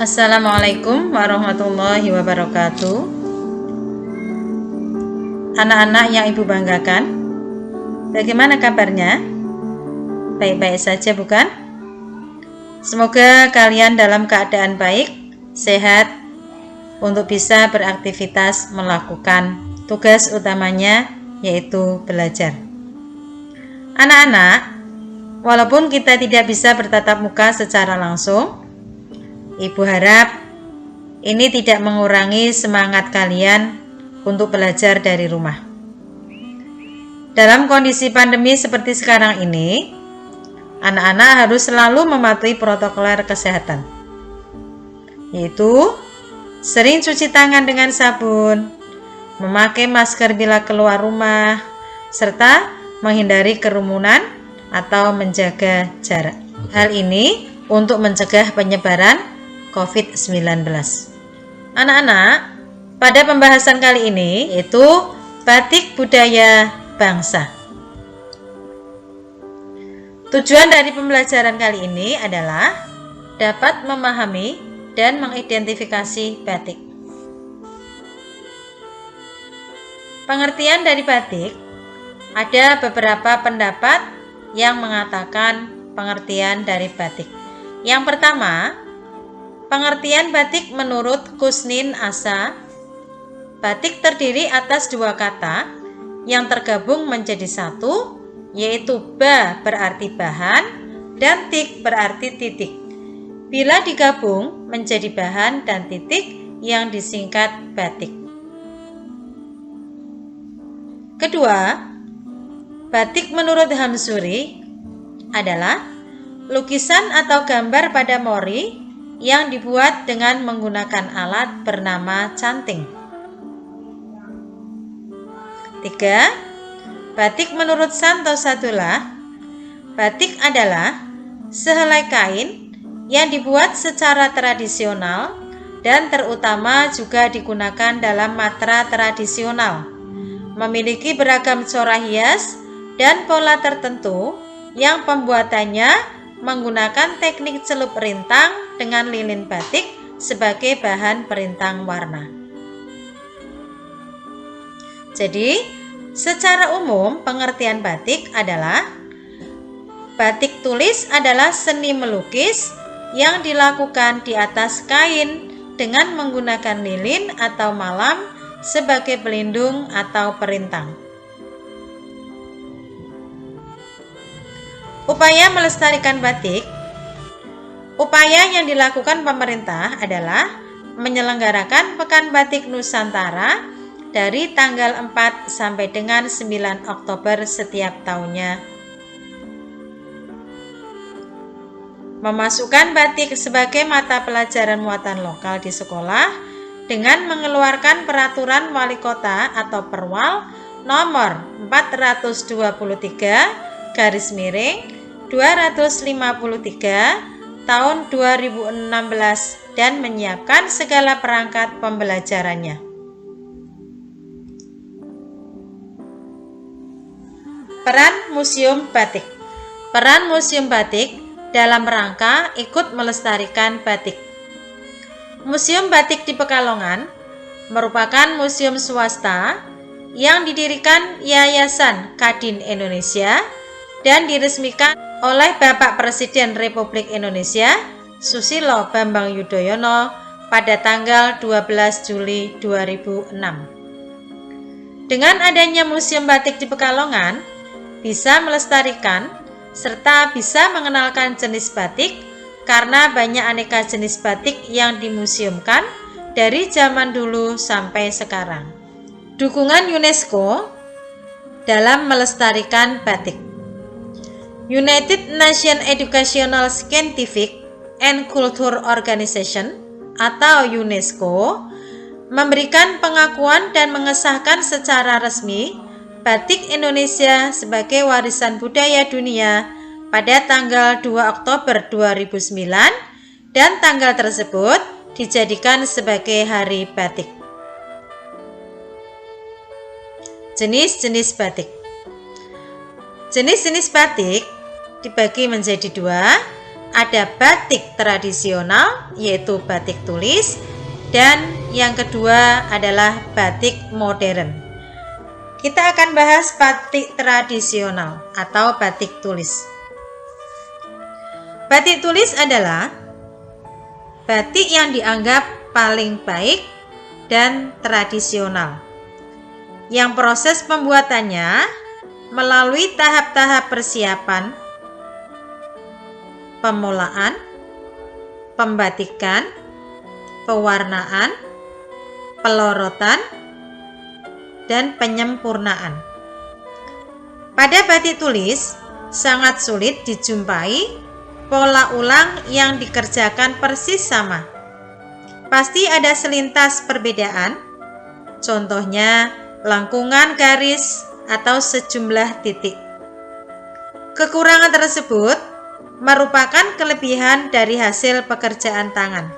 Assalamualaikum warahmatullahi wabarakatuh. Anak-anak yang Ibu banggakan, bagaimana kabarnya? Baik-baik saja bukan? Semoga kalian dalam keadaan baik, sehat, untuk bisa beraktivitas melakukan tugas utamanya, yaitu belajar. Anak-anak, walaupun kita tidak bisa bertatap muka secara langsung, Ibu harap ini tidak mengurangi semangat kalian untuk belajar dari rumah. Dalam kondisi pandemi seperti sekarang ini, anak-anak harus selalu mematuhi protokol kesehatan, yaitu sering cuci tangan dengan sabun, memakai masker bila keluar rumah, serta menghindari kerumunan atau menjaga jarak. Hal ini untuk mencegah penyebaran COVID-19. Anak-anak, pada pembahasan kali ini yaitu batik budaya bangsa. Tujuan dari pembelajaran kali ini adalah dapat memahami dan mengidentifikasi batik. Pengertian dari batik, ada beberapa pendapat yang mengatakan pengertian dari batik. Yang pertama, pengertian batik menurut Kusnin Asa, batik terdiri atas dua kata yang tergabung menjadi satu, yaitu ba berarti bahan dan tik berarti titik. Bila digabung menjadi bahan dan titik yang disingkat batik. Kedua, batik menurut Hamsuri adalah lukisan atau gambar pada mori yang dibuat dengan menggunakan alat bernama canting. 3. Batik menurut Santo Sadullah, batik adalah sehelai kain yang dibuat secara tradisional dan terutama juga digunakan dalam matra tradisional, memiliki beragam corak hias dan pola tertentu yang pembuatannya menggunakan teknik celup rintang dengan lilin batik sebagai bahan perintang warna. Jadi, secara umum pengertian batik adalah batik tulis adalah seni melukis yang dilakukan di atas kain dengan menggunakan lilin atau malam sebagai pelindung atau perintang. Upaya melestarikan batik. Upaya yang dilakukan pemerintah adalah menyelenggarakan Pekan Batik Nusantara dari tanggal 4 sampai dengan 9 Oktober setiap tahunnya. Memasukkan batik sebagai mata pelajaran muatan lokal di sekolah dengan mengeluarkan peraturan wali kota atau Perwal nomor 422/253 tahun 2016 dan menyiapkan segala perangkat pembelajarannya. Peran Museum Batik. Peran Museum Batik dalam rangka ikut melestarikan batik. Museum Batik di Pekalongan merupakan museum swasta yang didirikan Yayasan Kadin Indonesia dan diresmikan oleh Bapak Presiden Republik Indonesia Susilo Bambang Yudhoyono pada tanggal 12 Juli 2006. Dengan adanya Museum Batik di Pekalongan, bisa melestarikan serta bisa mengenalkan jenis batik karena banyak aneka jenis batik yang dimuseumkan dari zaman dulu sampai sekarang. Dukungan UNESCO dalam melestarikan batik. United Nations Educational, Scientific and Culture Organization atau UNESCO memberikan pengakuan dan mengesahkan secara resmi batik Indonesia sebagai warisan budaya dunia pada tanggal 2 Oktober 2009 dan tanggal tersebut dijadikan sebagai Hari Batik. Jenis-jenis batik. Jenis-jenis batik dibagi menjadi dua, ada batik tradisional, yaitu batik tulis, dan yang kedua adalah batik modern. Kita akan bahas batik tradisional atau batik tulis. Batik tulis adalah batik yang dianggap paling baik dan tradisional, yang proses pembuatannya melalui tahap-tahap persiapan, pemulaan, pembatikan, pewarnaan, pelorotan, dan penyempurnaan. Pada batik tulis, sangat sulit dijumpai pola ulang yang dikerjakan persis sama. Pasti ada selintas perbedaan, contohnya lengkungan garis atau sejumlah titik. Kekurangan tersebut merupakan kelebihan dari hasil pekerjaan tangan.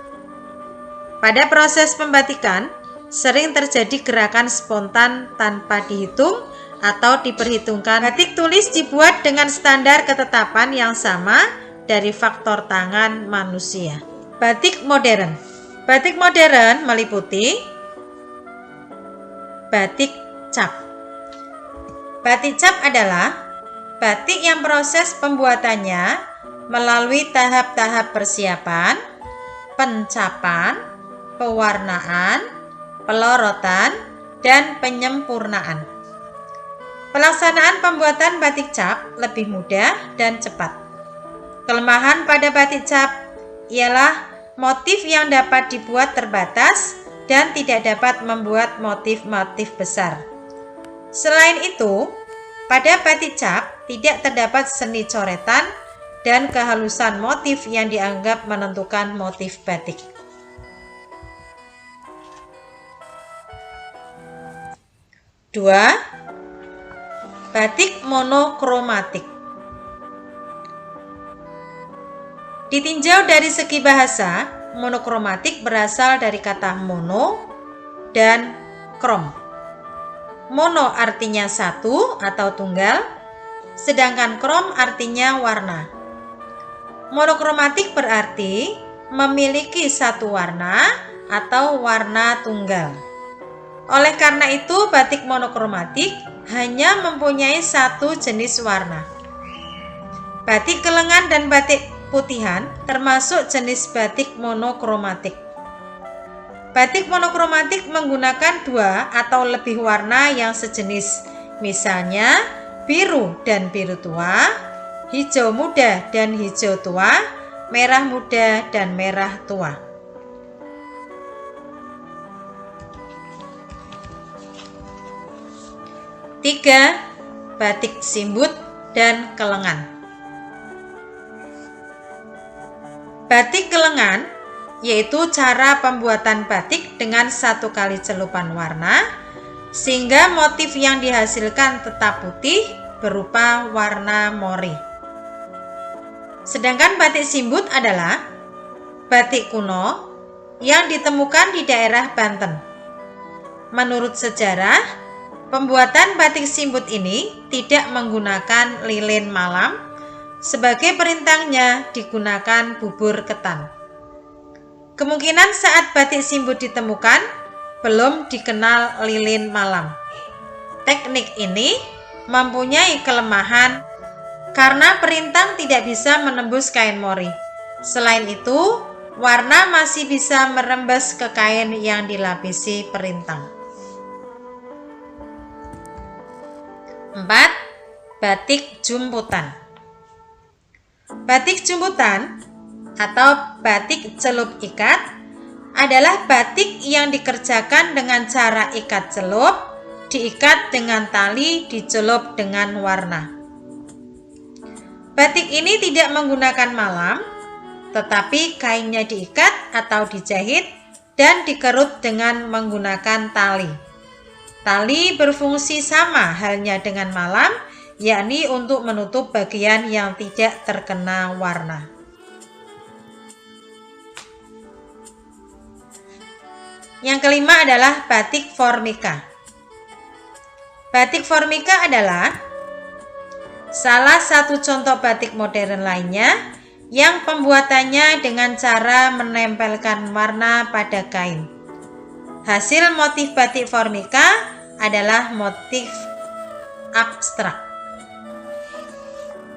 Pada proses pembatikan, sering terjadi gerakan spontan tanpa dihitung atau diperhitungkan. Batik tulis dibuat dengan standar ketetapan yang sama dari faktor tangan manusia. Batik modern. Batik modern meliputi batik cap. Batik cap adalah batik yang proses pembuatannya melalui tahap-tahap persiapan, pencapan, pewarnaan, pelorotan, dan penyempurnaan. Pelaksanaan pembuatan batik cap lebih mudah dan cepat. Kelemahan pada batik cap ialah motif yang dapat dibuat terbatas dan tidak dapat membuat motif-motif besar. Selain itu, pada batik cap tidak terdapat seni coretan dan kehalusan motif yang dianggap menentukan motif batik. Dua, batik monokromatik. Ditinjau dari segi bahasa, monokromatik berasal dari kata mono dan krom. Mono artinya satu atau tunggal, sedangkan krom artinya warna. Monokromatik berarti memiliki satu warna atau warna tunggal. Oleh karena itu, batik monokromatik hanya mempunyai satu jenis warna. Batik kelengan dan batik putihan termasuk jenis batik monokromatik. Batik monokromatik menggunakan dua atau lebih warna yang sejenis, misalnya biru dan biru tua, hijau muda dan hijau tua, merah muda dan merah tua. Tiga, batik simbut dan kelengan. Batik kelengan yaitu cara pembuatan batik dengan satu kali celupan warna, sehingga motif yang dihasilkan tetap putih berupa warna mori. Sedangkan batik simbut adalah batik kuno yang ditemukan di daerah Banten. Menurut sejarah, pembuatan batik simbut ini tidak menggunakan lilin malam, sebagai perintangnya digunakan bubur ketan. Kemungkinan saat batik simbut ditemukan, belum dikenal lilin malam. Teknik ini mempunyai kelemahan karena perintang tidak bisa menembus kain mori. Selain itu, warna masih bisa merembes ke kain yang dilapisi perintang. 4. Batik jumputan. Batik jumputan atau batik celup ikat adalah batik yang dikerjakan dengan cara ikat celup, diikat dengan tali, dicelup dengan warna. Batik ini tidak menggunakan malam, tetapi kainnya diikat atau dijahit dan dikerut dengan menggunakan tali. Tali berfungsi sama halnya dengan malam, yakni untuk menutup bagian yang tidak terkena warna. Yang kelima adalah batik formika. Batik formika adalah salah satu contoh batik modern lainnya yang pembuatannya dengan cara menempelkan warna pada kain. Hasil motif batik Formica adalah motif abstrak.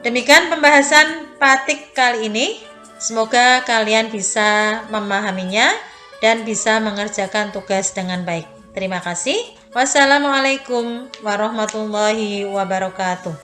Demikian pembahasan batik kali ini. Semoga kalian bisa memahaminya dan bisa mengerjakan tugas dengan baik. Terima kasih. Wassalamualaikum warahmatullahi wabarakatuh.